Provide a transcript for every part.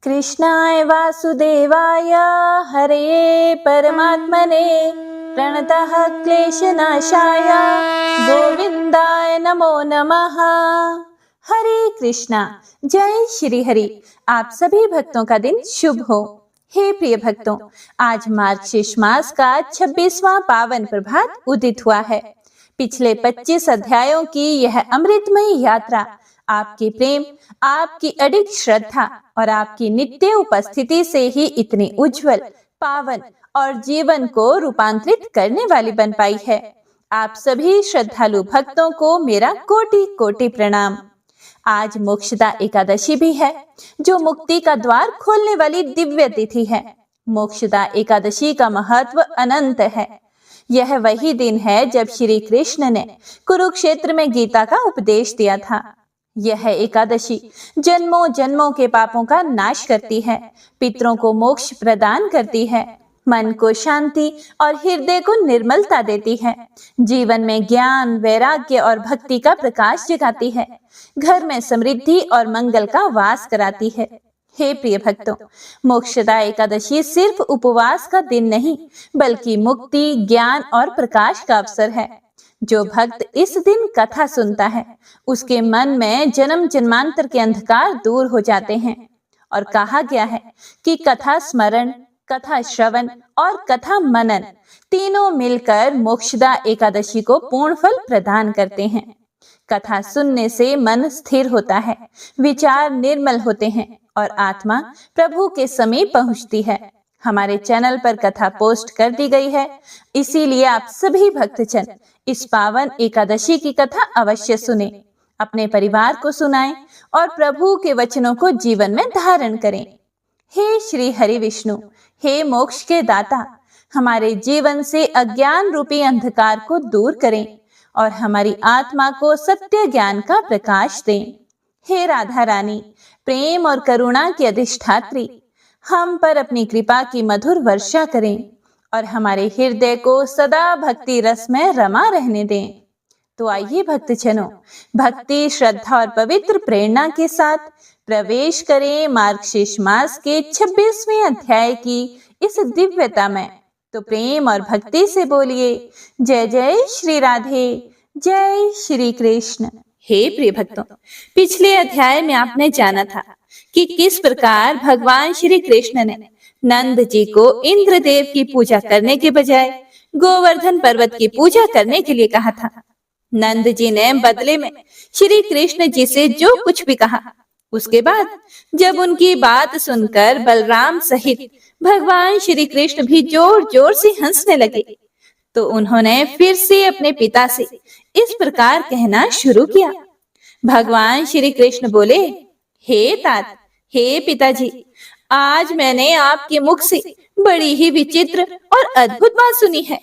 कृष्णाय वासुदेवाय हरे परमात्मने प्रणतः क्लेशनाशाय गोविंदाय नमो नमः। हरे कृष्णा। जय श्री हरि। आप सभी भक्तों का दिन शुभ हो। हे प्रिय भक्तों, आज मार्गशीर्ष मास का 26वां पावन प्रभात उदित हुआ है। पिछले 25 अध्यायों की यह अमृतमयी यात्रा आपके प्रेम, आपकी अडिग श्रद्धा और आपकी नित्य उपस्थिति से ही इतनी उज्जवल, पावन और जीवन को रूपांतरित करने वाली बन पाई है। आप सभी श्रद्धालु भक्तों को मेरा कोटि कोटि प्रणाम। आज मोक्षदा एकादशी भी है, जो मुक्ति का द्वार खोलने वाली दिव्य तिथि है। मोक्षदा एकादशी का महत्व अनंत है। यह वही दिन है जब श्री कृष्ण ने कुरुक्षेत्र में गीता का उपदेश दिया था। यह एकादशी जन्मों जन्मों के पापों का नाश करती है, पितरों को मोक्ष प्रदान करती है, मन को शांति और हृदय को निर्मलता देती है, जीवन में ज्ञान, वैराग्य और भक्ति का प्रकाश जगाती है, घर में समृद्धि और मंगल का वास कराती है। हे प्रिय भक्तों, मोक्षदा एकादशी सिर्फ उपवास का दिन नहीं, बल्कि मुक्ति, ज्ञान और प्रकाश का अवसर है। जो भक्त इस दिन कथा सुनता है, उसके मन में जन्म जन्मांतर के अंधकार दूर हो जाते हैं। और कहा गया है कि कथा स्मरण, कथा श्रवण और कथा मनन तीनों मिलकर मोक्षदा एकादशी को पूर्ण फल प्रदान करते हैं। कथा सुनने से मन स्थिर होता है, विचार निर्मल होते हैं और आत्मा प्रभु के समीप पहुंचती है। हमारे चैनल पर कथा पोस्ट कर दी गई है, इसीलिए आप सभी भक्तजन इस पावन एकादशी की कथा अवश्य सुने, अपने परिवार को सुनाएं और प्रभु के वचनों को जीवन में धारण करें। हे श्री हरि विष्णु, हे मोक्ष के दाता, हमारे जीवन से अज्ञान रूपी अंधकार को दूर करें और हमारी आत्मा को सत्य ज्ञान का प्रकाश दें। हे राधा रानी, प्रेम और करुणा की अधिष्ठात्री, हम पर अपनी कृपा की मधुर वर्षा करें और हमारे हृदय को सदा भक्ति रस में रमा रहने दें। तो आइए भक्तजनों, भक्ति, श्रद्धा और पवित्र प्रेरणा के साथ प्रवेश करें मार्गशीर्ष मास के 26वें अध्याय की इस दिव्यता में। तो प्रेम और भक्ति से बोलिए जय जय श्री राधे, जय श्री कृष्ण। हे प्रिय भक्तों, पिछले अध्याय में आपने जाना था कि किस प्रकार भगवान श्री कृष्ण ने नंद जी को इंद्रदेव की पूजा करने के बजाय गोवर्धन पर्वत की पूजा करने के लिए कहा था। नंद जी ने बदले में श्री कृष्ण जी से जो कुछ भी कहा, उसके बाद जब उनकी बात सुनकर बलराम सहित भगवान श्री कृष्ण भी जोर जोर से हंसने लगे, तो उन्होंने फिर से अपने पिता से इस प्रकार कहना शुरू किया। भगवान श्री कृष्ण बोले, हे तात, हे पिताजी, आज मैंने आपके मुख से बड़ी ही विचित्र और अद्भुत बात सुनी है।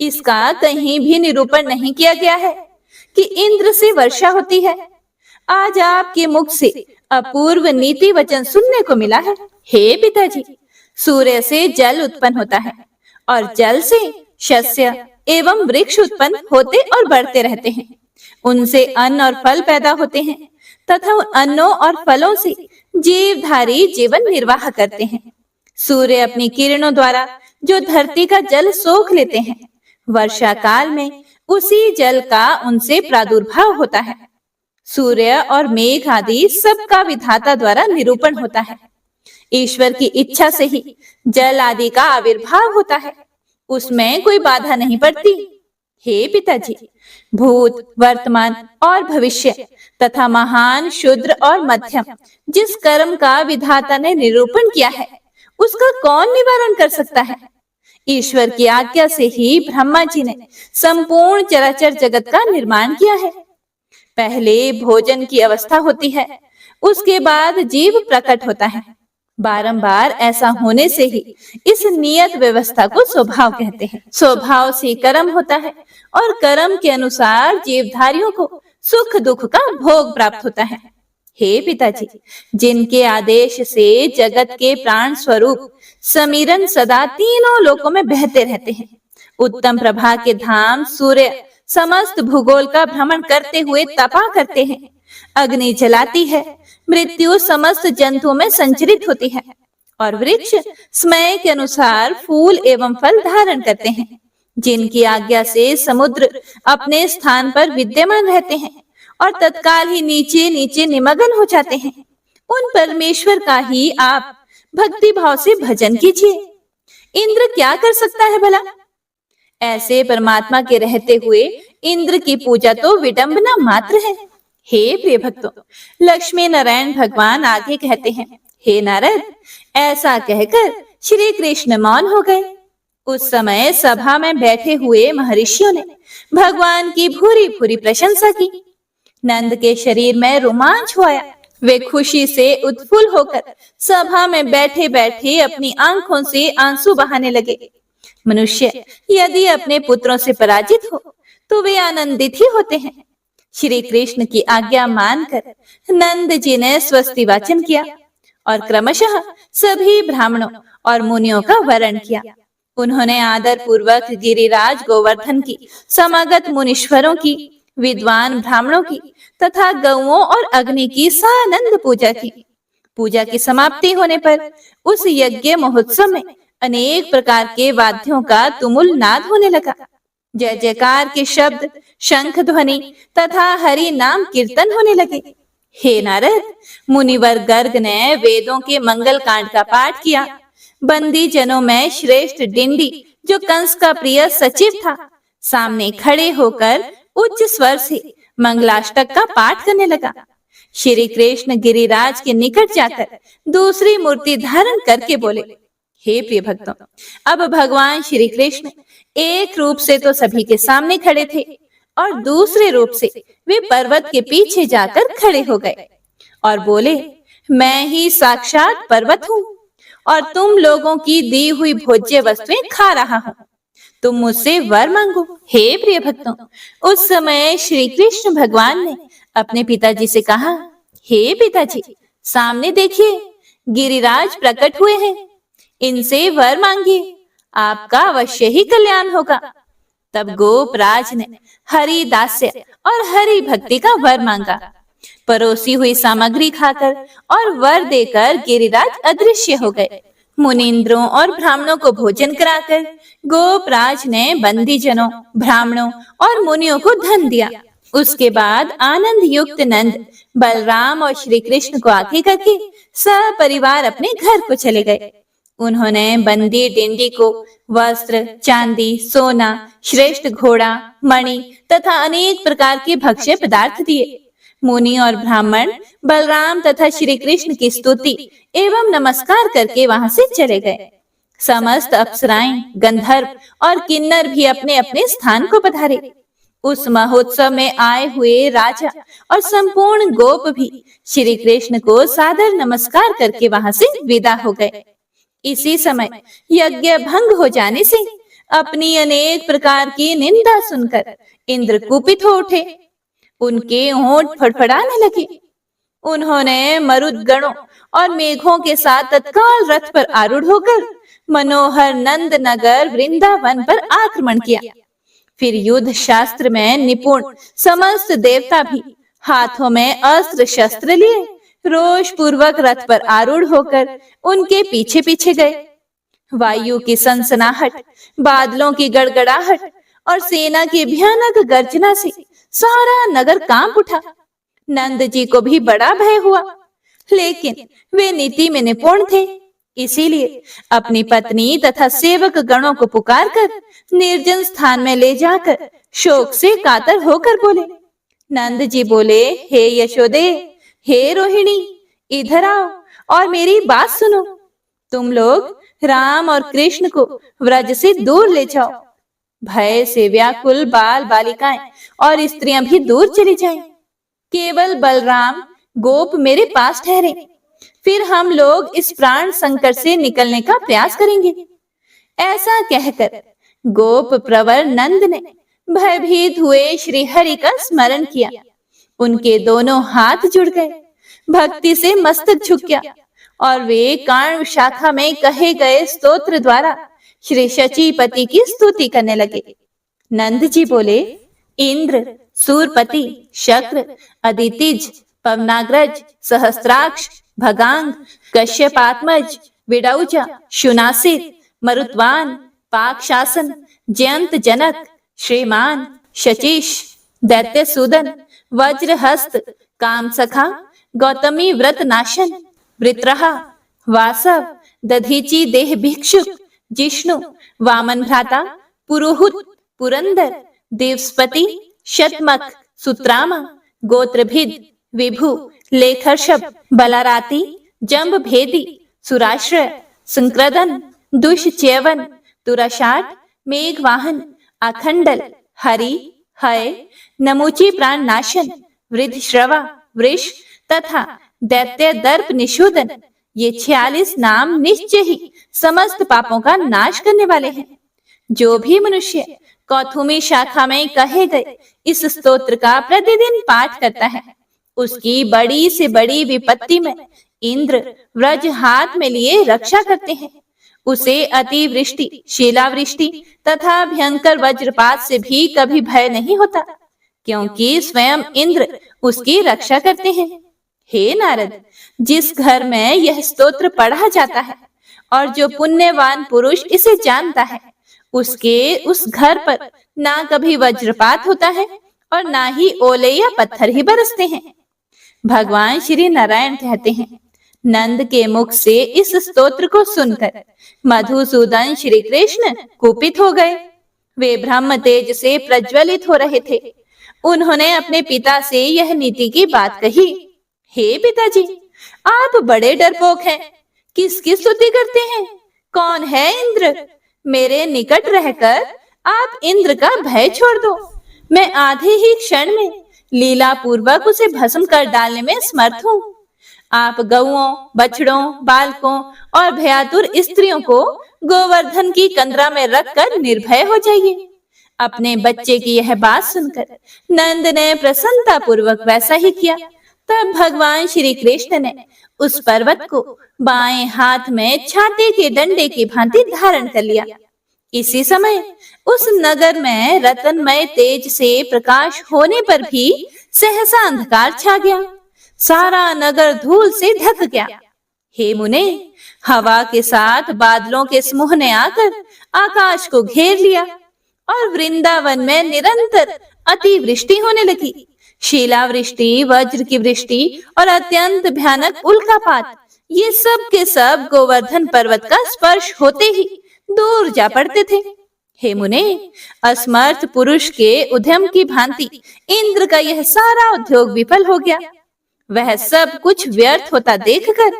इसका कहीं भी निरूपण नहीं किया गया है कि इंद्र से वर्षा होती है। आज आपके मुख से अपूर्व नीति वचन सुनने को मिला है। हे पिताजी, सूर्य से जल उत्पन्न होता है और जल से शस्य एवं वृक्ष उत्पन्न होते और बढ़ते रहते हैं। उनसे अन्न और फल पैदा होते हैं तथा उन अन्नों और फलों से जीवधारी जीवन निर्वाह करते हैं। सूर्य अपनी किरणों द्वारा जो धरती का जल सोख लेते हैं, वर्षा काल में उसी जल का उनसे प्रादुर्भाव होता है। सूर्य और मेघ आदि सबका विधाता द्वारा निरूपण होता है। ईश्वर की इच्छा से ही जल आदि का आविर्भाव होता है, उसमें कोई बाधा नहीं पड़ती। हे पिताजी, भूत, वर्तमान और भविष्य तथा महान, शूद्र और मध्यम जिस कर्म का विधाता ने निरूपण किया है, उसका कौन निवारण कर सकता है? ईश्वर की आज्ञा से ही ब्रह्मा जी ने संपूर्ण चराचर जगत का निर्माण किया है। पहले भोजन की अवस्था होती है, उसके बाद जीव प्रकट होता है। बारंबार ऐसा होने से ही इस नियत व्यवस्था को स्वभाव कहते हैं। स्वभाव से कर्म होता है और कर्म के अनुसार जीवधारियों को सुख दुख का भोग प्राप्त होता है। हे पिताजी, जिनके आदेश से जगत के प्राण स्वरूप समीरन सदा तीनों लोकों में बहते रहते हैं, उत्तम प्रभा के धाम सूर्य समस्त भूगोल का भ्रमण करते हुए तपा करते हैं। अग्नि जलाती है, मृत्यु समस्त जंतुओं में संचरित होती है और वृक्ष समय के अनुसार फूल एवं फल धारण करते हैं, जिनकी आज्ञा से समुद्र अपने स्थान पर विद्यमान रहते हैं और तत्काल ही नीचे नीचे निमग्न हो जाते हैं। उन परमेश्वर का ही आप भक्ति भाव से भजन कीजिए। इंद्र क्या कर सकता है भला? ऐसे परमात्मा के रहते हुए इंद्र की पूजा तो विडंबना मात्र है। हे प्रिय भक्तों, लक्ष्मी नारायण भगवान आगे कहते हैं, हे नारद, ऐसा कहकर श्री कृष्ण मौन हो गए। उस समय सभा में बैठे हुए महर्षियों ने भगवान की भूरी भूरी प्रशंसा की। नंद के शरीर में रोमांच हो आया। वे खुशी से उत्फुल्ल होकर सभा में बैठे बैठे अपनी आंखों से आंसू बहाने लगे। मनुष्य यदि अपने पुत्रों से पराजित हो तो वे आनंदित ही होते हैं। श्री कृष्ण की आज्ञा मानकर नंद जी ने स्वस्ति वाचन किया और क्रमशः सभी ब्राह्मणों और मुनियों का वरण किया। उन्होंने आदर पूर्वक गिरिराज गोवर्धन की, समागत मुनीश्वरों की, विद्वान ब्राह्मणों की तथा गौओं और अग्नि की सानंद पूजा की। पूजा की समाप्ति होने पर उस यज्ञ महोत्सव में अनेक प्रकार के वाद्यों का तुमुल नाद होने लगा। जय जयकार के शब्द, शंख ध्वनि तथा हरि नाम कीर्तन होने लगे। हे नारद, मुनिवर गर्ग ने वेदों के मंगल कांड का पाठ किया। बंदी जनों में श्रेष्ठ डिंडी, जो कंस का प्रिय सचिव था, सामने खड़े होकर उच्च स्वर से मंगलाष्टक का पाठ करने लगा। श्री कृष्ण गिरिराज के निकट जाकर दूसरी मूर्ति धारण करके बोले, हे प्रिय भक्तों, अब भगवान श्री कृष्ण एक रूप से तो सभी के सामने खड़े थे और दूसरे रूप से वे पर्वत के पीछे जाकर खड़े हो गए और बोले, मैं ही साक्षात पर्वत हूँ और तुम लोगों की दी हुई भोज्य वस्तुएं खा रहा हूँ। तुम मुझसे वर मांगो। हे प्रिय भक्तों, उस समय श्री कृष्ण भगवान ने अपने पिताजी से कहा, हे पिताजी, सामने देखिए, गिरिराज प्रकट हुए हैं, इनसे वर मांगिए, आपका अवश्य ही कल्याण होगा। तब गोपराज ने हरि दास्य और हरि भक्ति का वर मांगा। परोसी हुई सामग्री खाकर और वर देकर गिरिराज अदृश्य हो गए। मुनीन्द्रों और ब्राह्मणों को भोजन कराकर गोपराज ने बंदी जनों, ब्राह्मणों और मुनियों को धन दिया। उसके बाद आनंद युक्त नंद बलराम और श्री कृष्ण को आगे करके सपरिवार अपने घर को चले गए। उन्होंने बंदी डिंडी को वस्त्र, चांदी, सोना, श्रेष्ठ घोड़ा, मणि तथा अनेक प्रकार के भक्ष्य पदार्थ दिए। मुनि और ब्राह्मण बलराम तथा श्री कृष्ण की स्तुति एवं नमस्कार करके वहां से चले गए। समस्त अप्सराएं, गंधर्व और किन्नर भी अपने अपने स्थान को पधारे। उस महोत्सव में आए हुए राजा और संपूर्ण गोप भी श्री कृष्ण को सादर नमस्कार करके वहां से विदा हो गए। इसी समय यज्ञ भंग हो जाने से अपनी अनेक प्रकार की निंदा सुनकर इंद्र कुपित हो उठे। उनके होंठ फड़फड़ाने लगे। उन्होंने मरुद गणों और मेघों के साथ तत्काल रथ पर आरूढ़ होकर मनोहर नंद नगर वृंदावन पर आक्रमण किया। फिर युद्ध शास्त्र में निपुण समस्त देवता भी हाथों में अस्त्र शस्त्र लिए रोष पूर्वक रथ पर आरूढ़ होकर उनके पीछे पीछे गए। वायु की सनसनाहट, बादलों की गड़गड़ाहट और सेना की भयानक गर्जना से सारा नगर कांप उठा। नंद जी को भी बड़ा भय हुआ, लेकिन वे नीति में निपुण थे, इसीलिए अपनी पत्नी तथा सेवक गणों को पुकारकर निर्जन स्थान में ले जाकर शोक से कातर होकर बोले। नंद जी बोले, हे यशोदे, हे रोहिणी, इधर आओ और मेरी बात सुनो। तुम लोग राम और कृष्ण को व्रज से दूर ले जाओ। भय से व्याकुल बाल बालिकाएं और स्त्रियां भी दूर चली जाएं। केवल बलराम गोप मेरे पास ठहरे, फिर हम लोग इस प्राण संकट से निकलने का प्रयास करेंगे। ऐसा कहकर गोप प्रवर नंद ने भयभीत हुए श्री हरि का स्मरण किया। उनके दोनों हाथ जुड़ गए, भक्ति से मस्तक झुक गया और वे काण्व शाखा में कहे गए स्तोत्र द्वारा श्री शचीपति की स्तुति करने लगे। नंद जी बोले, इंद्र, सूरपति, शक्र, अदितिज, पवनाग्रज, सहस्त्राक्ष, भगांग, कश्यपात्मज, विडौजा, शुनासिर, मरुत्वान, पाकशासन, जयंत जनक, श्रीमान, शचीश, दैत्यसूदन, वज्रहस्त, कामसखा, गौतमी व्रत नाशन, वृत्रहा, वासव, दधीची देह भिक्षुक, जिष्णु, वामन भ्राता, पुरोहुत, पुरंदर, देवस्पति, शतमख, सुत्रामा, गोत्रभिद, विभु, लेखर्षभ, बलाराती, जंब भेदी, सुराश्रय, संक्रदन, दुष्च्यवन, तुराशाट, मेघवाहन, अखंडल, हरि, हय, नमूची प्राण नाशन, वृद्धश्रवा, वृष तथा दैत्य दर्प निशूदन, ये 46 नाम निश्चय ही समस्त पापों का नाश करने वाले हैं। जो भी मनुष्य कौथुमी शाखा में कहे गए इस स्तोत्र का प्रतिदिन पाठ करता है, उसकी बड़ी से बड़ी विपत्ति में इंद्र व्रज हाथ में लिए रक्षा करते हैं। उसे अतिवृष्टि, शिलावृष्टि तथा भयंकर वज्रपात से भी कभी भय नहीं होता, क्योंकि स्वयं इंद्र उसकी रक्षा करते हैं। हे नारद, जिस घर में यह स्तोत्र पढ़ा जाता है और जो पुण्यवान पुरुष इसे जानता है, उसके उस घर पर ना कभी वज्रपात होता है और ना ही ओले या पत्थर ही बरसते हैं। भगवान श्री नारायण कहते हैं, नंद के मुख से इस स्तोत्र को सुनकर मधुसूदन श्री कृष्ण कुपित हो गए। वे ब्रह्म तेज से प्रज्वलित हो रहे थे। उन्होंने अपने पिता से यह नीति की बात कही। हे पिताजी, आप बड़े डरपोक हैं, किसकी स्तुति करते हैं? कौन है इंद्र? मेरे निकट रहकर आप इंद्र का भय छोड़ दो। मैं आधे ही क्षण में लीला पूर्वक उसे भस्म कर डालने में समर्थ हूँ। आप गौओं, बछड़ों, बालकों और भयातुर स्त्रियों को गोवर्धन की कंदरा में रखकर निर्भय हो जाइए। अपने बच्चे की यह बात सुनकर नंद ने प्रसन्नता पूर्वक वैसा ही किया। तब भगवान श्री कृष्ण ने उस पर्वत को बाएं हाथ में छाते के डंडे की भांति धारण कर लिया। इसी समय उस नगर में रतनमय तेज से प्रकाश होने पर भी सहसा अंधकार छा गया। सारा नगर धूल से ढक गया। हे मुने, हवा के साथ बादलों के समूह ने आकर आकाश को घेर लिया और वृंदावन में निरंतर अतिवृष्टि होने लगी। शिलावृष्टि, वज्र की वृष्टि और अत्यंत भयानक उल्कापात, ये सब के सब गोवर्धन पर्वत का स्पर्श होते ही दूर जा पड़ते थे। हे मुने, असमर्थ पुरुष के उद्यम की भांति इंद्र का यह सारा उद्योग विफल हो गया। वह सब कुछ व्यर्थ होता देखकर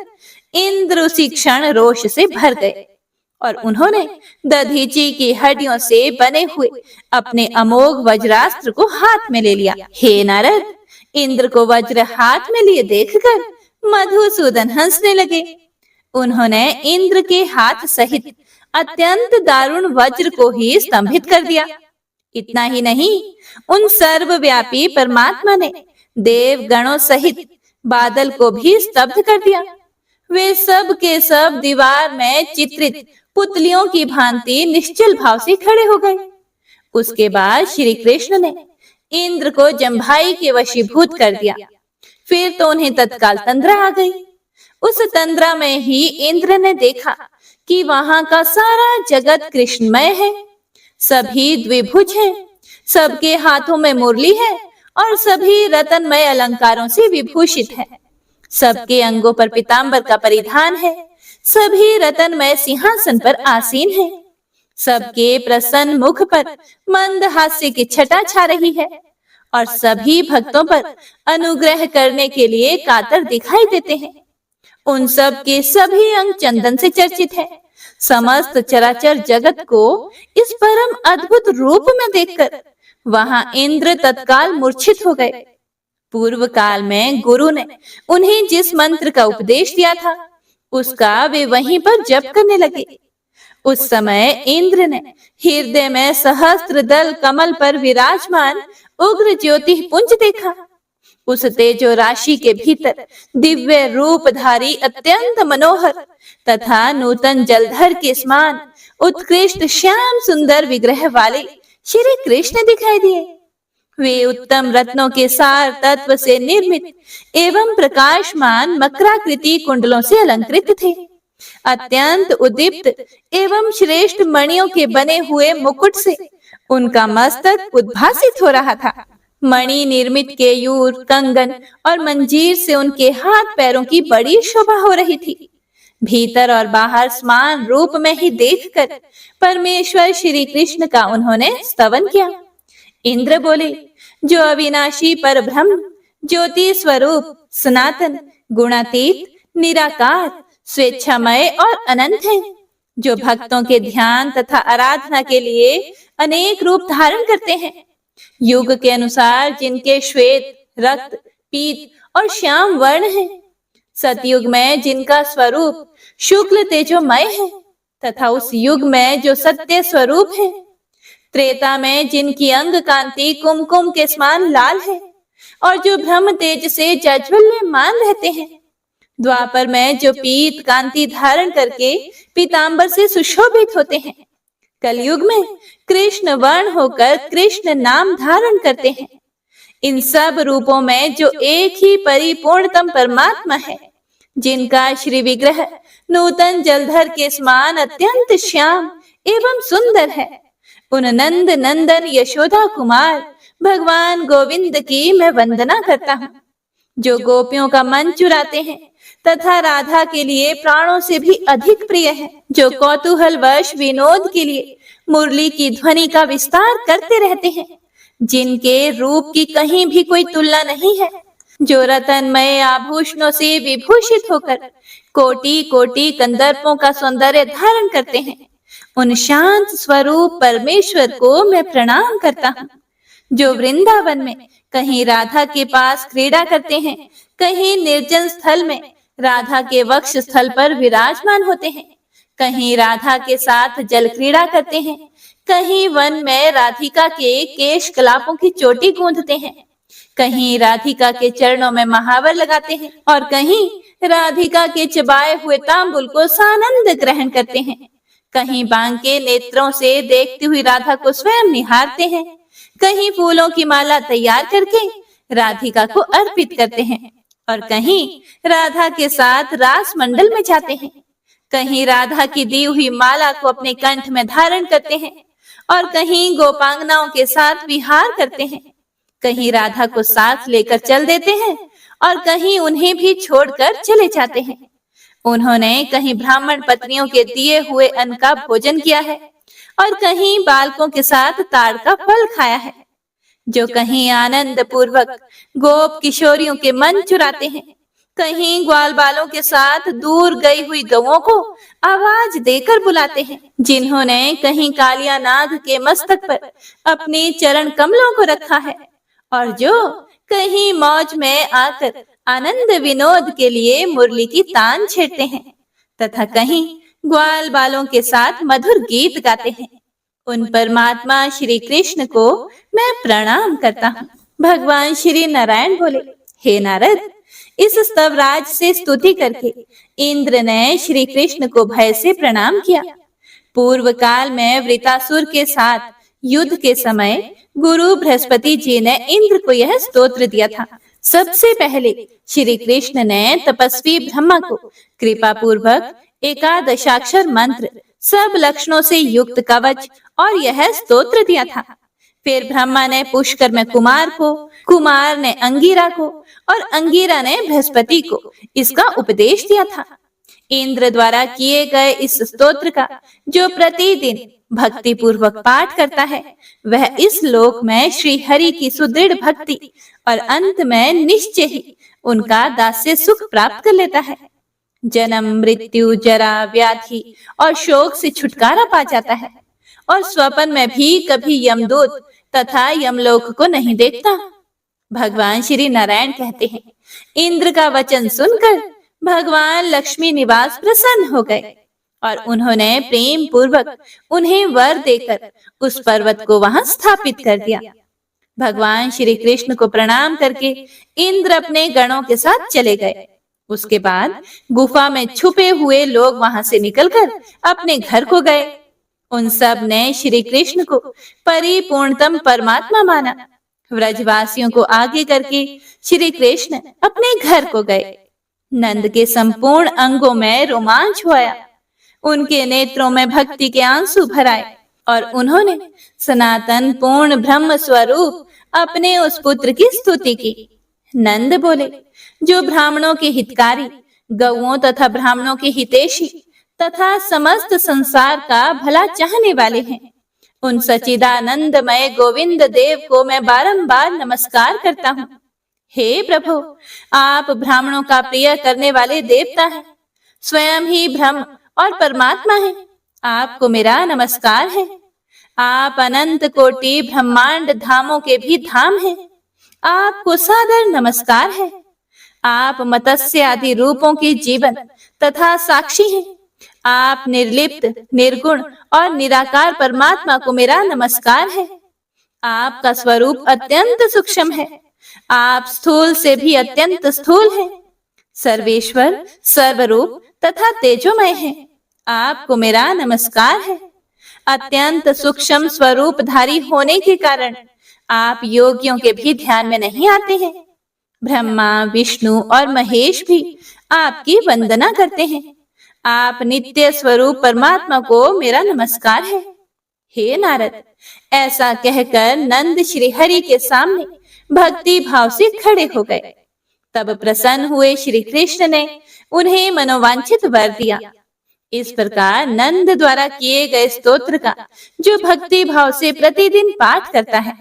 इंद्र उसी क्षण रोष से भर गए और उन्होंने दधीची की हड्डियों से बने हुए अपने अमोघ वज्रास्त्र को हाथ में ले लिया। हे नारद, इंद्र को वज्र हाथ में लिए देखकर मधुसूदन हंसने लगे। उन्होंने इंद्र के हाथ सहित अत्यंत दारुण वज्र को ही स्तंभित कर दिया। इतना ही नहीं, उन सर्वव्यापी परमात्मा ने देव गणों सहित बादल को भी स्तब्ध कर दिया। वे सब के सब दीवार में चित्रित पुतलियों की भांति निश्चल भाव से खड़े हो गए। उसके बाद श्री कृष्ण ने इंद्र को जम्भाई के वशीभूत कर दिया। फिर तो उन्हें तत्काल तंद्रा आ गई। उस तंद्रा में ही इंद्र ने देखा कि वहां का सारा जगत कृष्णमय है। सभी द्विभुज हैं, सबके हाथों में मुरली है और सभी रतनमय अलंकारों से विभूषित है। सबके अंगों पर पीतांबर का परिधान है। सभी रतनमय सिंहासन पर आसीन है। सबके प्रसन्न मुख पर मंद हास्य की छटा छा रही है और सभी भक्तों पर अनुग्रह करने के लिए कातर दिखाई देते हैं। उन सब के सभी अंग चंदन से चर्चित है। समस्त चराचर जगत को इस परम अद्भुत रूप में देखकर वहां इंद्र तत्काल मूर्छित हो गए। पूर्व काल में गुरु ने उन्हें जिस मंत्र का उपदेश दिया था, उसका वे वहीं पर जप करने लगे। उस समय इंद्र ने हृदय में सहस्त्र दल कमल पर विराजमान उग्र ज्योति पुंज देखा। उस तेजो राशि के भीतर दिव्य रूपधारी अत्यंत मनोहर तथा नूतन जलधर के समान उत्कृष्ट श्याम सुंदर विग्रह वाले श्री कृष्ण दिखाई दिए। वे उत्तम रत्नों के सार तत्व से निर्मित एवं प्रकाशमान मकराकृति कुंडलों से अलंकृत थे। अत्यंत उद्दीप्त एवं श्रेष्ठ मणियों के बने हुए मुकुट से उनका मस्तक उद्भासित हो रहा था। मणि निर्मित केयूर, कंगन और मंजीर से उनके हाथ पैरों की बड़ी शोभा हो रही थी। भीतर और बाहर समान रूप में ही देखकर परमेश्वर श्री कृष्ण का उन्होंने स्तवन किया। इंद्र बोले, जो अविनाशी पर ब्रह्म, ज्योति स्वरूप, सनातन, गुणातीत, निराकार, स्वेच्छामय और अनंत है, जो भक्तों के ध्यान तथा आराधना के लिए अनेक रूप धारण करते हैं, युग के अनुसार जिनके श्वेत, रक्त, पीत और श्याम वर्ण है, सतयुग में जिनका स्वरूप शुक्ल तेजोमय है तथा उस युग में जो सत्य स्वरूप है, त्रेता में जिनकी अंग कांति कुमकुम के समान लाल है और जो ब्रह्म तेज से ज्वल्यमान रहते हैं, द्वापर में जो पीत कांति धारण करके पीतांबर से सुशोभित होते हैं, कलयुग में कृष्ण वर्ण होकर कृष्ण नाम धारण करते हैं। इन सब रूपों में जो एक ही परिपूर्णतम परमात्मा है, जिनका श्री विग्रह नूतन जलधर के समान अत्यंत श्याम एवं सुंदर है, उन नंद नंदन यशोदा कुमार भगवान गोविंद की मैं वंदना करता हूँ, जो गोपियों का मन चुराते हैं तथा राधा के लिए प्राणों से भी अधिक प्रिय है, जो कौतूहलवश विनोद के लिए मुरली की ध्वनि का विस्तार करते रहते हैं, जिनके रूप की कहीं भी कोई तुलना नहीं है, जो रतनमय आभूषणों से विभूषित होकर कोटि कोटि कंदर्पों का सौंदर्य धारण करते हैं, उन शांत स्वरूप परमेश्वर को मैं प्रणाम करता हूँ, जो वृंदावन में कहीं राधा के पास क्रीड़ा करते हैं, कहीं निर्जन स्थल में राधा के वक्ष स्थल पर विराजमान होते हैं, कहीं राधा के साथ जल क्रीड़ा करते हैं, कहीं वन में राधिका के केश कलापों की चोटी गूंथते हैं, कहीं राधिका के चरणों में महावर लगाते हैं और कहीं राधिका के चबाए हुए तांबुल को सानंद ग्रहण करते हैं, कहीं बांके नेत्रों से देखती हुई राधा को स्वयं निहारते हैं, कहीं फूलों की माला तैयार करके राधिका को अर्पित करते हैं और कहीं राधा के साथ रास मंडल में जाते हैं, कहीं राधा की दी हुई माला को अपने कंठ में धारण करते हैं और कहीं गोपांगनाओं के साथ विहार करते हैं, कहीं राधा को साथ लेकर चल देते हैं और कहीं उन्हें भी छोड़कर चले जाते हैं। उन्होंने कहीं ब्राह्मण पत्नियों के दिए हुए अन्न का भोजन किया है और कहीं बालकों के साथ ताड़ का फल खाया है, जो कहीं आनंद पूर्वक गोप किशोरियों के मन चुराते हैं, कहीं ग्वाल बालों के साथ दूर गई हुई गवों को आवाज देकर बुलाते हैं, जिन्होंने कहीं कालिया नाग के मस्तक पर अपने चरण कमलों को रखा है और जो कहीं मौज में आकर आनंद विनोद के लिए मुरली की तान छेड़ते हैं तथा कहीं ग्वाल बालों के साथ मधुर गीत गाते हैं। उन परमात्मा श्री कृष्ण को मैं प्रणाम करता हूँ। भगवान श्री नारायण बोले, हे नारद, इस स्तवराज से स्तुति करके इंद्र ने श्री कृष्ण को भय से प्रणाम किया। पूर्व काल में वृतासुर के साथ युद्ध के समय गुरु बृहस्पति जी ने इंद्र को यह स्तोत्र दिया था। सबसे पहले श्री कृष्ण ने तपस्वी ब्रह्मा को कृपा पूर्वक एकादशाक्षर मंत्र, सब लक्षणों से युक्त कवच और यह स्तोत्र दिया था। फिर ब्रह्मा ने पुष्कर में कुमार को, कुमार ने अंगिरा को और अंगिरा ने बृहस्पति को इसका उपदेश दिया था। इंद्र द्वारा किए गए इस स्तोत्र का जो प्रतिदिन भक्ति पूर्वक पाठ करता है, वह इस लोक में श्री हरि की सुदृढ़ भक्ति और अंत में निश्चय ही उनका दास्य सुख प्राप्त कर लेता है। जन्म, मृत्यु, जरा, व्याधि और शोक से छुटकारा पा जाता है और स्वप्न में भी कभी यमदूत तथा यमलोक को नहीं देखता। भगवान श्री नारायण कहते हैं, इंद्र का वचन सुनकर भगवान लक्ष्मी निवास प्रसन्न हो गए और उन्होंने प्रेम पूर्वक उन्हें वर देकर उस पर्वत को वहां स्थापित कर दिया। भगवान श्री कृष्ण को प्रणाम करके इंद्र अपने गणों के साथ चले गए। उसके बाद गुफा में छुपे हुए लोग वहां से निकलकर अपने घर को गए। उन सब ने श्री कृष्ण को परिपूर्णतम परमात्मा माना। व्रजवासियों को आगे करके श्री कृष्ण अपने घर को गए। नंद के संपूर्ण अंगों में रोमांच हुआ। उनके नेत्रों में भक्ति के आंसू भर आए और उन्होंने सनातन पूर्ण ब्रह्म स्वरूप अपने उस पुत्र की स्तुति की। नंद बोले, जो ब्राह्मणों के हितकारी, गौओं तथा ब्राह्मणों के हितैषी तथा समस्त संसार का भला चाहने वाले हैं, उन सच्चिदानंदमय गोविंद देव को मैं बारंबार नमस्कार करता हूँ। हे प्रभु, आप ब्राह्मणों का प्रिय करने वाले देवता हैं, स्वयं ही ब्रह्म और परमात्मा हैं। आपको मेरा नमस्कार है। आप अनंत कोटि ब्रह्मांड धामों के भी धाम हैं। आपको सादर नमस्कार है। आप मत्स्य आदि रूपों के जीवन तथा साक्षी हैं। आप निर्लिप्त, निर्गुण और निराकार परमात्मा को मेरा नमस्कार है। आपका स्वरूप अत्यंत सूक्ष्म है। आप स्थूल से भी अत्यंत स्थूल हैं। सर्वेश्वर, सर्वरूप तथा तेजोमय हैं। आपको मेरा नमस्कार है। अत्यंत सूक्ष्म स्वरूपधारी होने के कारण आप योगियों के भी ध्यान में नहीं आते हैं। ब्रह्मा, विष्णु और महेश भी आपकी वंदना करते हैं। आप नित्य स्वरूप परमात्मा को मेरा नमस्कार है। हे नारद, ऐसा कहकर नंद श्री हरि के सामने भक्ति भाव से खड़े हो गए। तब प्रसन्न हुए श्री कृष्ण ने उन्हें मनोवांछित वर दिया। इस प्रकार नंद द्वारा किए गए स्तोत्र का जो भक्ति भाव से प्रतिदिन पाठ करता है,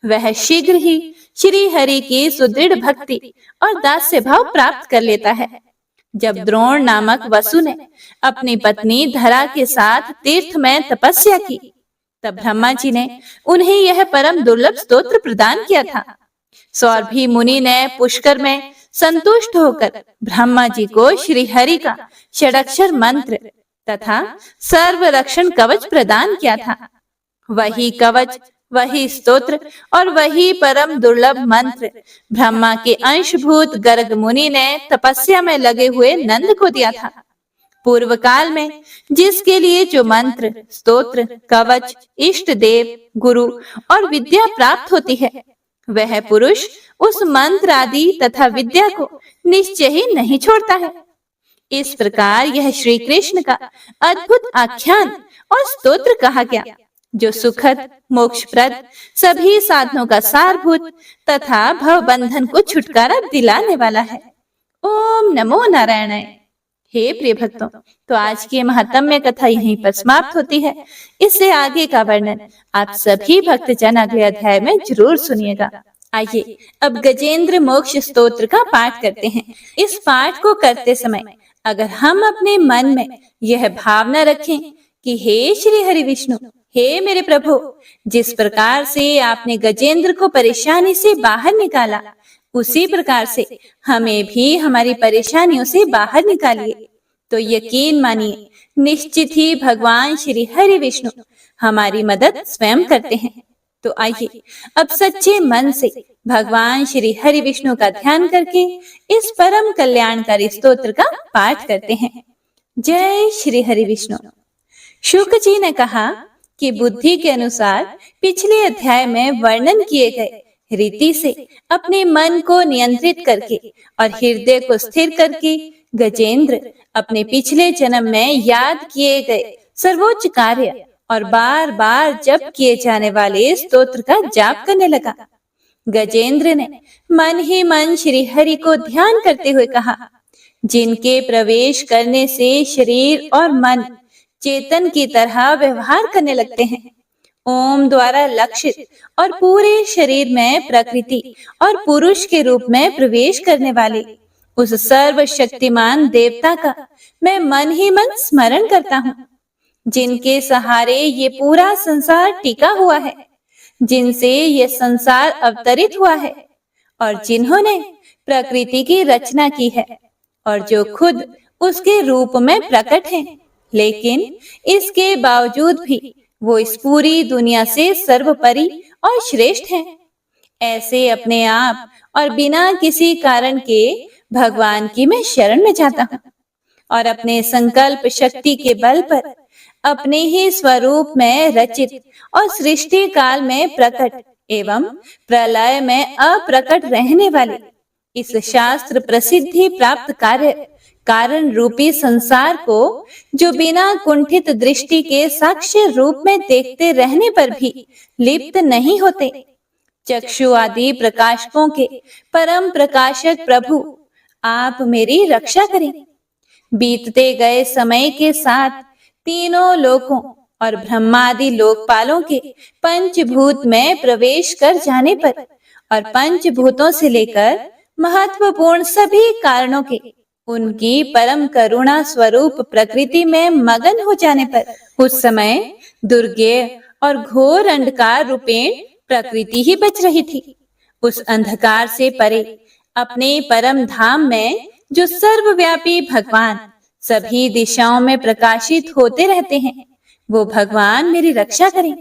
वह शीघ्र ही श्री हरि की सुदृढ़ भक्ति और दास्य भाव प्राप्त कर लेता है। जब द्रोण नामक वसु ने अपनी पत्नी धरा के साथ तीर्थ में तपस्या की, तब ब्रह्मा जी ने उन्हें यह परम दुर्लभ स्तोत्र प्रदान किया था। सौरभी मुनि ने पुष्कर में संतुष्ट होकर ब्रह्मा जी को श्री हरि का षडाक्षर मंत्र तथा सर्व रक्षण कवच प्रदान किया था। वही कवच, वही स्तोत्र और वही परम दुर्लभ मंत्र ब्रह्मा के अंशभूत गर्ग मुनि ने तपस्या में लगे हुए नंद को दिया था। पूर्व काल में जिसके लिए जो मंत्र, स्तोत्र, कवच, इष्ट देव, गुरु और विद्या प्राप्त होती है, वह पुरुष उस मंत्र आदि तथा विद्या को निश्चय ही नहीं छोड़ता है। इस प्रकार यह श्री कृष्ण का अद्भुत आख्यान और स्तोत्र कहा गया, जो सुखद, मोक्षप्रद, सभी साधनों का सारभूत तथा भव बंधन को छुटकारा दिलाने वाला है। ओम नमो नारायणाय। हे प्रिय भक्तों, तो आज की महात्म्य कथा यहीं पर समाप्त होती है। इससे आगे का वर्णन आप सभी भक्तजन अगले अध्याय में जरूर सुनिएगा। आइए अब गजेंद्र मोक्ष स्तोत्र का पाठ करते हैं। इस पाठ को करते समय अगर हम अपने मन में यह भावना रखें कि हे श्री हरि विष्णु, हे मेरे प्रभु, जिस प्रकार से आपने गजेंद्र को परेशानी से बाहर निकाला, उसी प्रकार से हमें भी हमारी परेशानियों से बाहर निकालिए, तो यकीन मानिए निश्चित ही भगवान श्री हरि विष्णु हमारी मदद स्वयं करते हैं। तो आइए अब सच्चे मन से भगवान श्री हरि विष्णु का ध्यान करके इस परम कल्याणकारी स्तोत्र का पाठ करते हैं। जय श्री हरि विष्णु। शुक जी ने कहा कि बुद्धि के अनुसार पिछले अध्याय में वर्णन किए गए रीति से अपने मन को नियंत्रित करके और हृदय को स्थिर करके गजेंद्र अपने पिछले जन्म में याद किए गए सर्वोच्च कार्य और बार बार जप किए जाने वाले स्तोत्र का जाप करने लगा। गजेंद्र ने मन ही मन श्री हरि को ध्यान करते हुए कहा, जिनके प्रवेश करने से शरीर और मन चेतन की तरह व्यवहार करने लगते हैं, ओम द्वारा लक्षित और पूरे शरीर में प्रकृति और पुरुष के रूप में प्रवेश करने वाले उस सर्वशक्तिमान देवता का मैं मन ही मन स्मरण करता हूँ, जिनके सहारे ये पूरा संसार टिका हुआ है, जिनसे ये संसार अवतरित हुआ है और जिन्होंने प्रकृति की रचना की है और जो खुद उसके रूप में प्रकट हैं, लेकिन इसके बावजूद भी वो इस पूरी दुनिया से सर्वोपरि और श्रेष्ठ हैं। ऐसे अपने आप और बिना किसी कारण के भगवान की मैं शरण में जाता हूँ और अपने संकल्प शक्ति के बल पर अपने ही स्वरूप में रचित और सृष्टि काल में प्रकट एवं प्रलय में अप्रकट रहने वाले इस शास्त्र प्रसिद्धि प्राप्त कार्य कारण रूपी संसार को जो बिना कुंठित दृष्टि के साक्ष्य रूप में देखते रहने पर भी लिप्त नहीं होते, चक्षु आदि प्रकाशकों के परम प्रकाशक प्रभु, आप मेरी रक्षा करें। बीतते गए समय के साथ तीनों लोकों और ब्रह्मादि लोकपालों के पंचभूत में प्रवेश कर जाने पर और पंचभूतों से लेकर महत्वपूर्ण सभी कारणों के उनकी परम करुणा स्वरूप प्रकृति में मगन हो जाने पर उस समय दुर्गेय और घोर अंधकार रूपेण प्रकृति ही बच रही थी। उस अंधकार से परे अपने परम धाम में जो सर्वव्यापी भगवान सभी दिशाओं में प्रकाशित होते रहते हैं, वो भगवान मेरी रक्षा करें।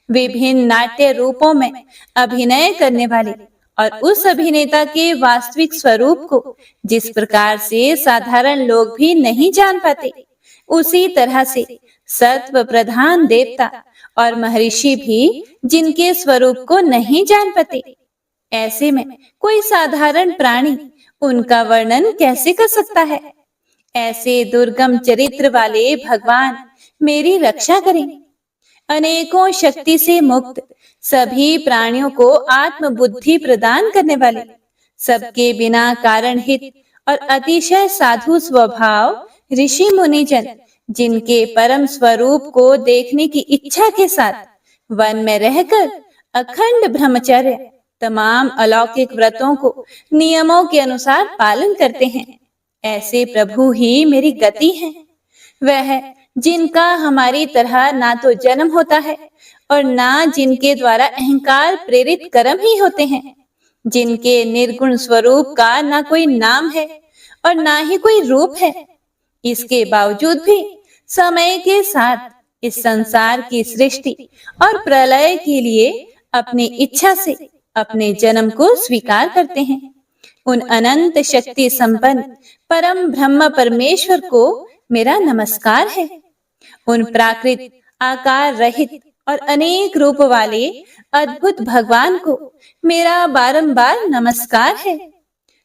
विभिन्न नाट्य रूपों में अभिनय करने वाले और उस अभिनेता के वास्तविक स्वरूप को जिस प्रकार से साधारण लोग भी नहीं जान पाते, उसी तरह से सत्व प्रधान देवता और महर्षि भी जिनके स्वरूप को नहीं जान पाते, ऐसे में कोई साधारण प्राणी उनका वर्णन कैसे कर सकता है। ऐसे दुर्गम चरित्र वाले भगवान मेरी रक्षा करें। अनेकों शक्ति से मुक्त सभी प्राणियों को आत्म बुद्धि प्रदान करने वाले, सबके बिना कारण हित और अतिशय साधु स्वभाव ऋषि मुनिजन, जिनके परम स्वरूप को देखने की इच्छा के साथ वन में रहकर अखंड ब्रह्मचर्य तमाम अलौकिक व्रतों को नियमों के अनुसार पालन करते हैं, ऐसे प्रभु ही मेरी गति हैं। वह जिनका हमारी तरह ना तो जन्म होता है और ना जिनके द्वारा अहंकार प्रेरित कर्म ही होते हैं, जिनके निर्गुण स्वरूप का ना कोई नाम है और ना ही कोई रूप है, इसके बावजूद भी समय के साथ इस संसार की सृष्टि और प्रलय के लिए अपनी इच्छा से अपने जन्म को स्वीकार करते हैं। उन अनंत शक्ति संपन्न परम ब्रह्म परमेश्वर को मेरा नमस्कार है। उन प्राकृत आकार रहित और अनेक रूप वाले अद्भुत भगवान को मेरा बारंबार नमस्कार है।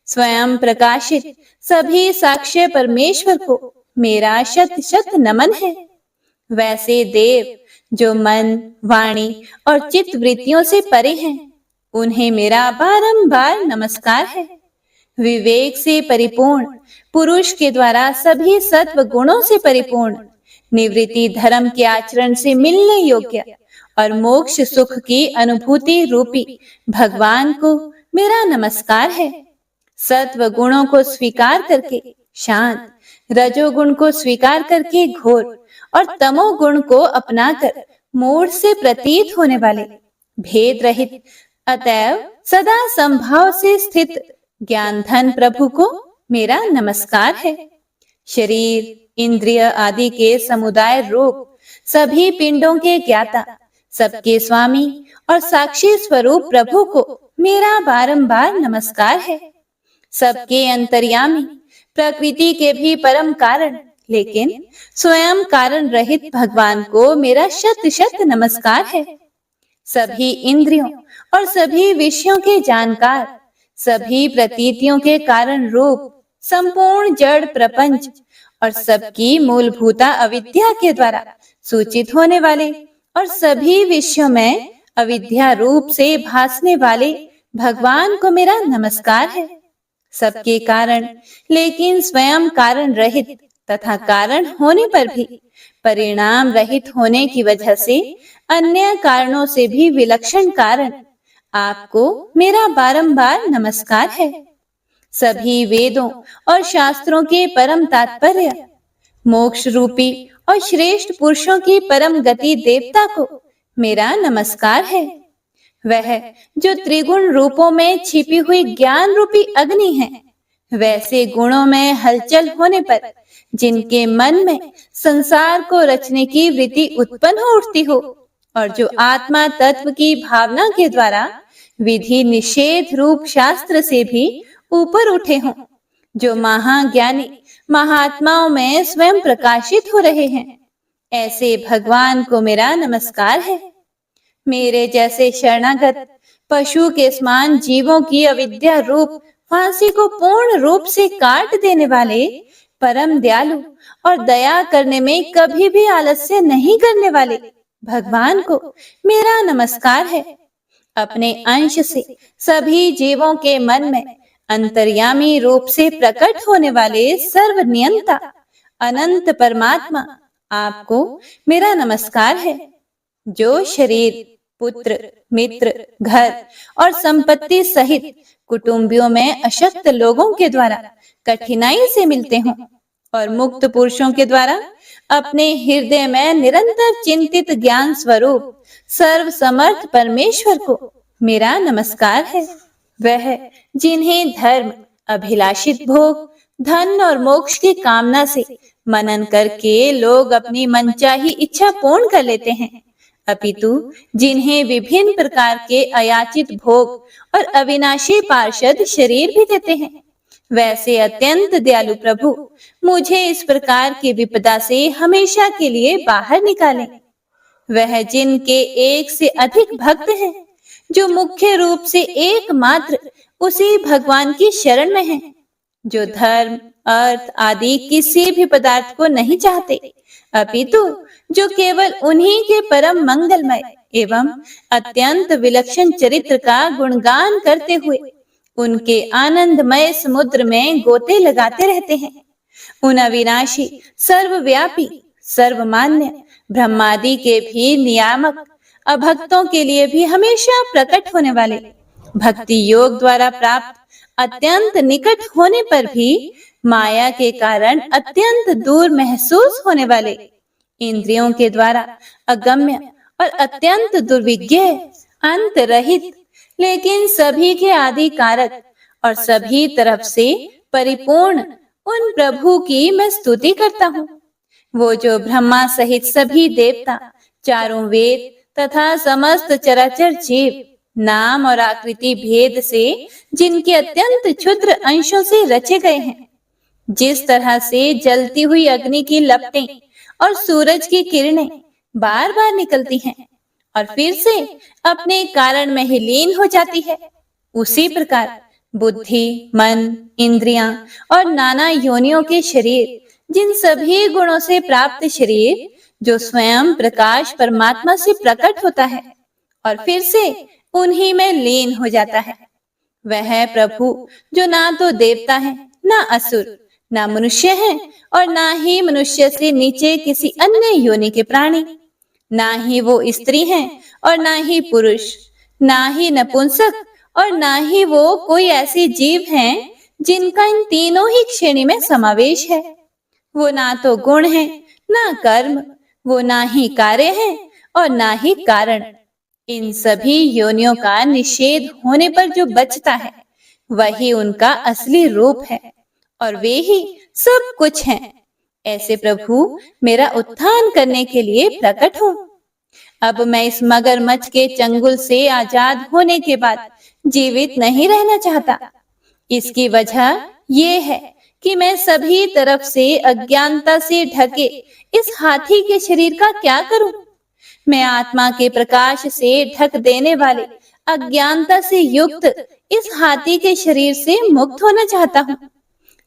स्वयं प्रकाशित सभी साक्ष्य परमेश्वर को मेरा शत शत नमन है। वैसे देव जो मन, वाणी और चित्त वृत्तियों से परे हैं, उन्हें मेरा बारंबार नमस्कार है। विवेक से परिपूर्ण पुरुष के द्वारा सभी सत्व गुणों से परिपूर्ण निवृत्ति धर्म के आचरण से मिलने योग्य और मोक्ष सुख की अनुभूति रूपी भगवान को मेरा नमस्कार है। सत्व गुणों को स्वीकार करके शांत, रजोगुण को स्वीकार करके घोर और तमोगुण को अपनाकर मूढ़ से प्रतीत होने वाले भेद रहित अतएव सदा संभाव से स्थित ज्ञान धन प्रभु को मेरा नमस्कार है। शरीर, इंद्रिय आदि के समुदाय रूप सभी पिंडों के ज्ञाता, सबके स्वामी और साक्षी स्वरूप प्रभु को मेरा बारंबार नमस्कार है। सबके अंतर्यामी, प्रकृति के भी परम कारण लेकिन स्वयं कारण रहित भगवान को मेरा शत शत नमस्कार है। सभी इंद्रियों और सभी विषयों के जानकार, सभी प्रतीतियों के कारण रूप संपूर्ण जड़ प्रपंच और सबकी मूलभूता अविद्या के द्वारा सूचित होने वाले और सभी विषयों में अविद्या रूप से भासने वाले भगवान को मेरा नमस्कार है। सबके कारण लेकिन स्वयं कारण रहित तथा कारण होने पर भी परिणाम रहित होने की वजह से अन्य कारणों से भी विलक्षण कारण आपको मेरा बारंबार नमस्कार है। सभी वेदों और शास्त्रों के परम तात्पर्य, मोक्ष रूपी और श्रेष्ठ पुरुषों की परम गति देवता को मेरा नमस्कार है। वह जो त्रिगुण रूपों में छिपी हुई ज्ञान रूपी अग्नि है, वैसे गुणों में हलचल होने पर जिनके मन में संसार को रचने की वृत्ति उत्पन्न हो उठती हो और जो आत्मा तत्व की भावना के द्वारा विधि निषेध रूप शास्त्र से भी ऊपर उठे हों, जो महाज्ञानी महात्माओं में स्वयं प्रकाशित हो रहे हैं, ऐसे भगवान को मेरा नमस्कार है। मेरे जैसे शरणागत पशु के समान जीवों की अविद्या रूप फांसी को पूर्ण रूप से काट देने वाले परम दयालु और दया करने में कभी भी आलस्य नहीं करने वाले भगवान को मेरा नमस्कार है। अपने अंश से सभी जीवों के मन में अंतर्यामी रूप से प्रकट होने वाले सर्वनियंता अनंत परमात्मा आपको मेरा नमस्कार है। जो शरीर, पुत्र, मित्र, घर और संपत्ति सहित कुटुंबियों में अशक्त लोगों के द्वारा कठिनाई से मिलते हों और मुक्त पुरुषों के द्वारा अपने हृदय में निरंतर चिंतित ज्ञान स्वरूप सर्व समर्थ परमेश्वर को मेरा नमस्कार है। वह जिन्हें धर्म, अभिलाषित भोग, धन और मोक्ष की कामना से मनन करके लोग अपनी मनचाही इच्छा पूर्ण कर लेते हैं, अपितु जिन्हें विभिन्न प्रकार के अयाचित भोग और अविनाशी पार्षद शरीर भी देते हैं, वैसे अत्यंत दयालु प्रभु मुझे इस प्रकार की विपदा से हमेशा के लिए बाहर निकालें। वह जिनके एक से अधिक भक्त हैं, जो मुख्य रूप से एकमात्र उसी भगवान की शरण में हैं, जो धर्म, अर्थ आदि किसी भी पदार्थ को नहीं चाहते, अपितु जो केवल उन्हीं के परम मंगलमय एवं अत्यंत विलक्षण चरित्र का गुणगान करते हुए उनके आनंदमय समुद्र में गोते लगाते रहते हैं। उन अविनाशी, सर्वव्यापी, सर्वमान्य ब्रह्मादि के भी नियामक, अभक्तों के लिए भी हमेशा प्रकट होने वाले, भक्ति योग द्वारा प्राप्त अत्यंत निकट होने पर भी माया के कारण अत्यंत दूर महसूस होने वाले, इंद्रियों के द्वारा अगम्य और अत्यंत दुर्विज्ञ, अंत रहित, लेकिन सभी के आदि कारक और सभी तरफ से परिपूर्ण उन प्रभु की मैं स्तुति करता हूँ। वो जो ब्रह्मा सहित सभी देवता, चारों वेद तथा समस्त चराचर जीव नाम और आकृति भेद से जिनके अत्यंत क्षुद्र अंशों से रचे गए हैं, जिस तरह से जलती हुई अग्नि की लपटें और सूरज की किरणें बार बार निकलती हैं और फिर से अपने कारण में ही लीन हो जाती है, उसी प्रकार बुद्धि, मन, इंद्रियां और नाना योनियों के शरीर, जिन सभी गुणों से प्राप्त शरीर जो स्वयं प्रकाश परमात्मा से प्रकट होता है और फिर से उन्हीं में लीन हो जाता है, वह प्रभु जो ना तो देवता है, ना असुर, ना मनुष्य है और ना ही मनुष्य से नीचे किसी अन्य योनि के प्राणी, ना ही वो स्त्री हैं और ना ही पुरुष, ना ही नपुंसक और ना ही वो कोई ऐसे जीव हैं जिनका इन तीनों ही श्रेणी में समावेश है। वो ना तो गुण है, ना कर्म, वो ना ही कार्य है और ना ही कारण। इन सभी योनियों का निषेध होने पर जो बचता है वही उनका असली रूप है और वे ही सब कुछ हैं। ऐसे प्रभु मेरा उत्थान करने के लिए प्रकट हो। अब मैं इस मगरमच्छ के चंगुल से आजाद होने के बाद जीवित नहीं रहना चाहता। इसकी वजह ये है कि मैं सभी तरफ से अज्ञानता से ढके इस हाथी के शरीर का क्या करूं? मैं आत्मा के प्रकाश से ढक देने वाले अज्ञानता से युक्त इस हाथी के शरीर से मुक्त होना चाहता हूँ,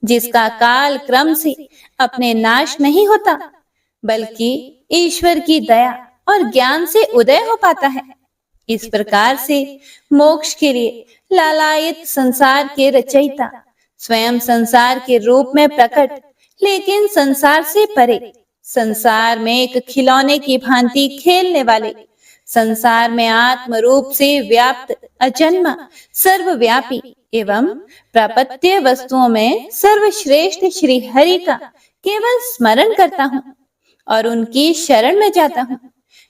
जिसका काल क्रम से अपने नाश नहीं होता, बल्कि ईश्वर की दया और ज्ञान से उदय हो पाता है। इस प्रकार से मोक्ष के लिए लालायित संसार के रचयिता स्वयं संसार के रूप में प्रकट, लेकिन संसार से परे, संसार में एक खिलौने की भांति खेलने वाले, संसार में आत्म रूप से व्याप्त अजन्मा, सर्वव्यापी एवं प्रापत्य वस्तुओं में सर्वश्रेष्ठ श्री हरि का केवल स्मरण करता हूँ और उनकी शरण में जाता हूँ,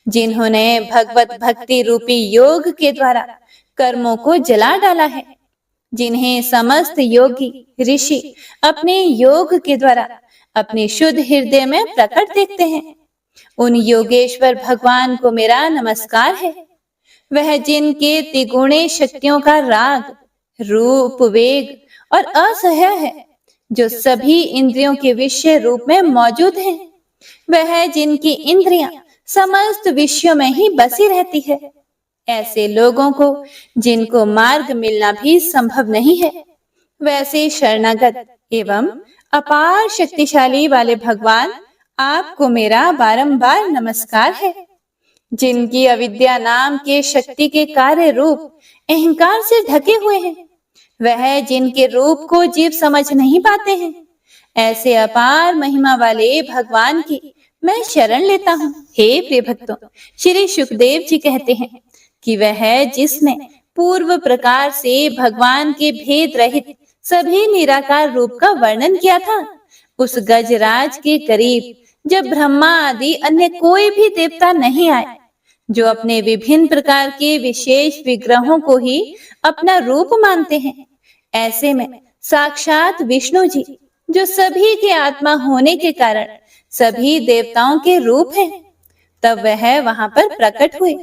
जिन्होंने भगवत भक्ति रूपी योग के द्वारा कर्मों को जला डाला है, जिन्हें समस्त योगी ऋषि अपने योग के द्वारा अपने शुद्ध हृदय में प्रकट देखते हैं। उन योगेश्वर भगवान को मेरा नमस्कार है। वह जिनके त्रिगुणे शक्तियों का राग, रूप, वेग और असह्य है, जो सभी इंद्रियों के विषय रूप में मौजूद हैं। वह जिनकी इंद्रियां समस्त विषयों में ही बसी रहती है, ऐसे लोगों को जिनको मार्ग मिलना भी संभव नहीं है, वैसे शरणागत एवं अपार शक्तिशाली वाले भगवान, आपको मेरा बारंबार नमस्कार है। जिनकी अविद्या नाम के शक्ति के कार्य रूप अहंकार से ढके हुए हैं, वह जिनके रूप को जीव समझ नहीं पाते हैं, ऐसे अपार महिमा वाले भगवान की मैं शरण लेता हूँ। हे प्रिय भक्तों, श्री सुखदेव जी कहते हैं कि वह जिसने पूर्व प्रकार से भगवान के भेद रहित सभी निराकार रूप का वर्णन किया था, उस गजराज के करीब जब ब्रह्मा आदि अन्य कोई भी देवता नहीं आए, जो अपने विभिन्न प्रकार के विशेष विग्रहों को ही अपना रूप मानते हैं, ऐसे में साक्षात विष्णु जी, जो सभी के आत्मा होने के कारण सभी देवताओं के रूप हैं, तब वह वहां पर प्रकट हुए।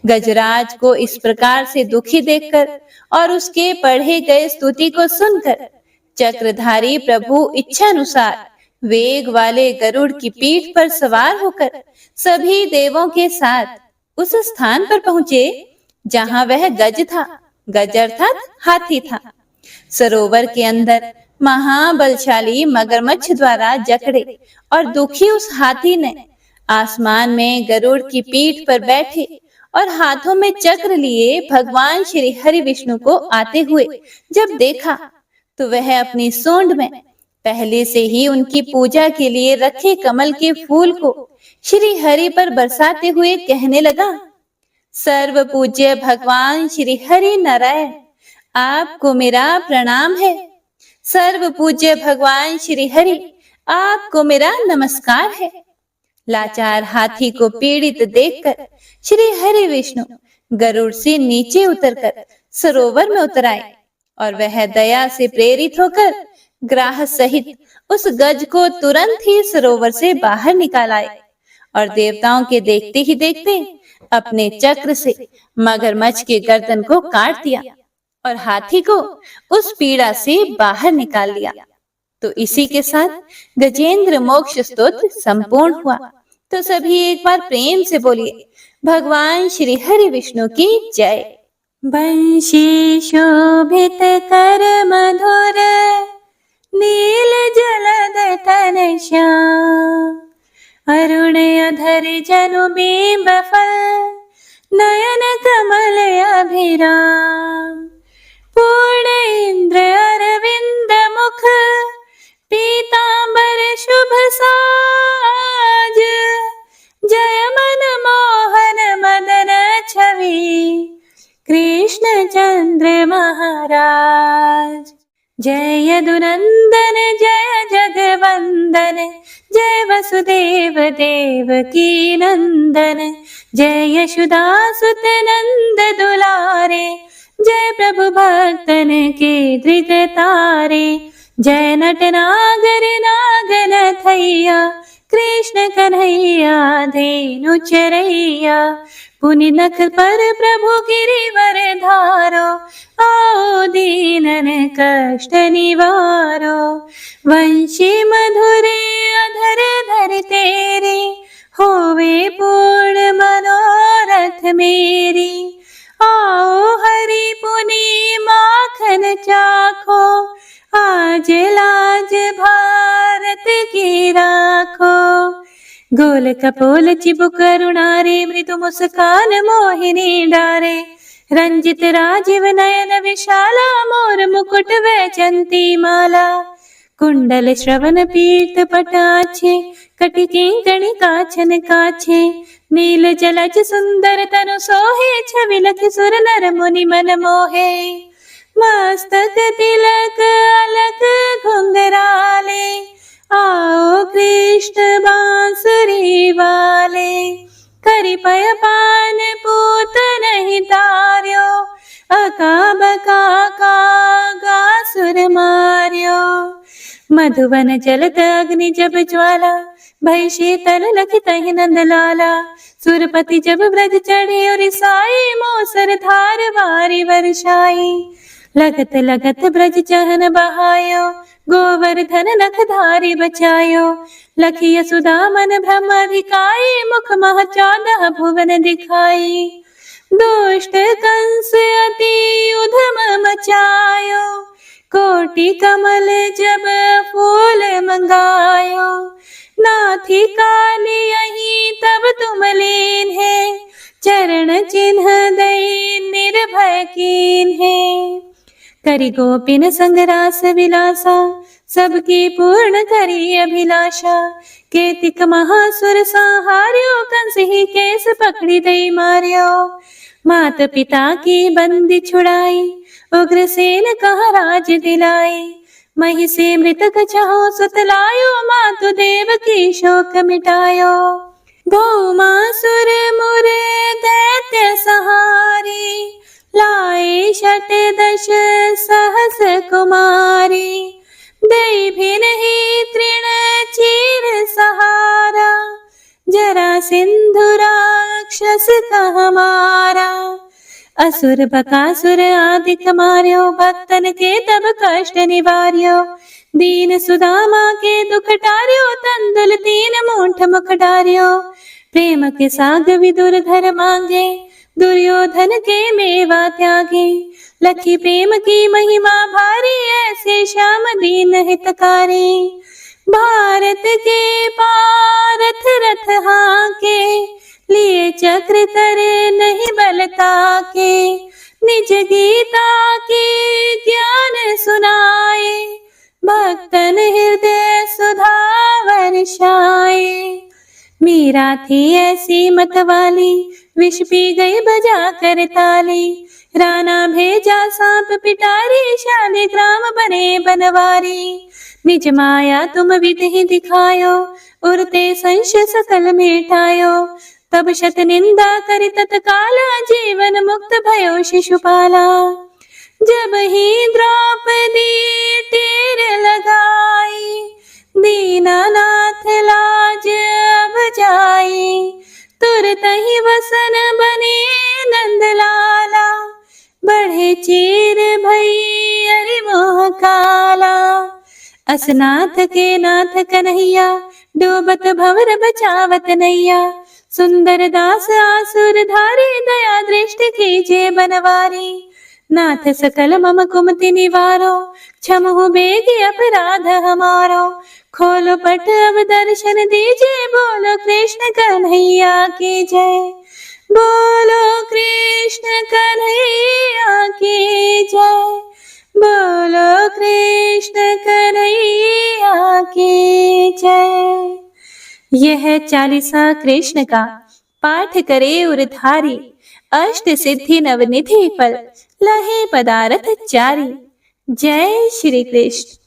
गजराज को इस प्रकार से दुखी देखकर और उसके पढ़े गए स्तुति को सुनकर चक्रधारी प्रभु इच्छानुसार वेग वाले गरुड़ की पीठ पर सवार होकर सभी देवों के साथ उस स्थान पर पहुंचे जहां वह गज था। गज अर्थात हाथी था। सरोवर के अंदर महाबलशाली मगरमच्छ द्वारा जकड़े और दुखी उस हाथी ने आसमान में गरुड़ की पीठ पर बैठे और हाथों में चक्र लिए भगवान श्री हरि विष्णु को आते हुए जब देखा, तो वह अपनी सूंड में पहले से ही उनकी पूजा के लिए रखे कमल के फूल को श्री हरि पर बरसाते हुए कहने लगा, सर्व पूज्य भगवान श्री हरि नारायण, आपको मेरा प्रणाम है। सर्व पूज्य भगवान श्री हरि, आपको मेरा नमस्कार है। लाचार हाथी को पीड़ित देखकर श्री हरि विष्णु गरुड़ से नीचे उतरकर सरोवर में उतर आए और वह दया से प्रेरित होकर ग्राह सहित उस गज को तुरंत ही सरोवर से बाहर निकाल आए और देवताओं के देखते ही देखते अपने चक्र से मगरमच्छ के गर्दन को काट दिया और हाथी को उस पीड़ा से बाहर निकाल लिया। तो इसी के साथ गजेंद्र मोक्ष स्तोत्र संपूर्ण हुआ। तो सभी एक बार प्रेम से बोलिए, भगवान श्री हरि विष्णु की जय। बंशी शोभित कर मधुर नील जलद तन श्याम, अरुण अधर जनु बिंब फल नयन कमल अभिराम, पूर्ण इंद्र अरविंद मुख पीतांबर शुभ साज, जय मन मोहन मदन छवि कृष्ण चंद्र महाराज। जय यदुनंदन जय जगवंदन, जय वसुदेव देवकी नंदन, जय यशोदासुत नंद दुलारे, जय प्रभु भक्तन के दृग तारे, जय नट नागर नागन थैया कृष्ण कन्हैया धेनु चरैया, पुनि नख पर प्रभु गिरिवर धारो, आओ दीनन कष्ट निवारो, वंशी मधुरे अधर धर तेरे, होवे पूर्ण मनोरथ मेरी, आओ हरि पुनि माखन चाखो, आज लाज भारत की राखो, गोल कपोल चिबुक करुणारे, मृदु मुस्कान मोहिनी डारे, रंजित राजीव नयन विशाला, मोर मुकुट वैजंती माला, कुंडल श्रवण पीत पटाछे, कटि किंकणी काछन काछे, नील जलज सुंदर तनु सोहे, छवि लखि सुर नर मुनि मन मोहे, मस्तक तिलक अलक घुंघराले, आओ कृष्ण बांसुरी वाले, करि पय पान पूत नहीं तार्यो, अका बका का सुर मार्यो, मधुवन जलत अग्नि जब ज्वाला, भई शीतल लखि तहि नंद लाला, सुरपति जब ब्रज चढ़े और साई, मोसर धार वारी वर्षाई, लगत लगत ब्रज चहन बहायो, गोवर्धन नख धारी बचायो, लखी यशोदा मन ब्रह्म अधिकाई, मुख मह 14 भुवन दिखाई, दुष्ट कंस अति उधम मचायो, कोटि कमल जब फूल मंगायो। नाथी काल यही तब तुम लीन है, चरण चिन्ह दई निर्भय कीन है। करि गोपिन संग रास विलासा, सबकी पूर्ण करी अभिलाषा। केतिक महासुर संहार्यो, कंस ही केस पकड़ी दई मार्यो। मात पिता की बंदी छुड़ाई, उग्रसेन कहा राज दिलाई। मही से मृतक छहो सुत लायो, मातु देव की शोक मिटायो। भौमासुर मुर दैत्य सहारी, लाए शत दश सहस कुमारी। दई भिन ही तृण चीर सहारा, जरा सिंधु राक्षस कह मारा। असुर बकासुर आदिक मार्यो, भक्तन के तब कष्ट निवार्यो। दीन सुदामा के दुख टार्यो, तंदुल 3 मूठ मुख डार्यो। प्रेम के साग विदुर घर मांगे, दुर्योधन के मेवा त्यागे। लखी प्रेम की महिमा भारी, ऐसे श्याम दीन हितकारी। भारत के पारथ रथ हाके, लिए चक्र करे नहीं बलता के। निज गीता के ज्ञान सुनाए, भक्तन हृदय सुधा वर्षाए। मीरा थी ऐसी मतवाली, विष पी गई बजा कर ताली। राणा भेजा सांप पिटारी, शालिग्राम बने बनवारी। निज माया तुम विधि दिखायो, उरते संश सकल मिटायो। तब शत निंदा कर तत्काला, जीवन मुक्त भयो शिशुपाला। जब ही द्रौपदी टेर लगाई, दीनानाथ लाज अब जाई। तुरत ही वसन बने नंदलाला, बढ़े चीर भई अरि मोह काला। असनाथ के नाथ कन्हैया, डूबत भंवर बचावत नैया। सुंदर दास आसुर धारी, दया दृष्टि कीजे बनवारी। नाथ सकल मम कुमति निवारो, क्षमहु बेगी अपराध हमारो। खोलो पट अब दर्शन दीजिए, बोलो कृष्ण कन्हैया की जय। बोलो कृष्ण कन्हैया की जय। बोलो कृष्ण कन्हैया की जय। यह चालीसा कृष्ण का पाठ करे उरधारी, अष्ट सिद्धि नवनिधि फल लहे पदारथ चारी। जय श्री कृष्ण।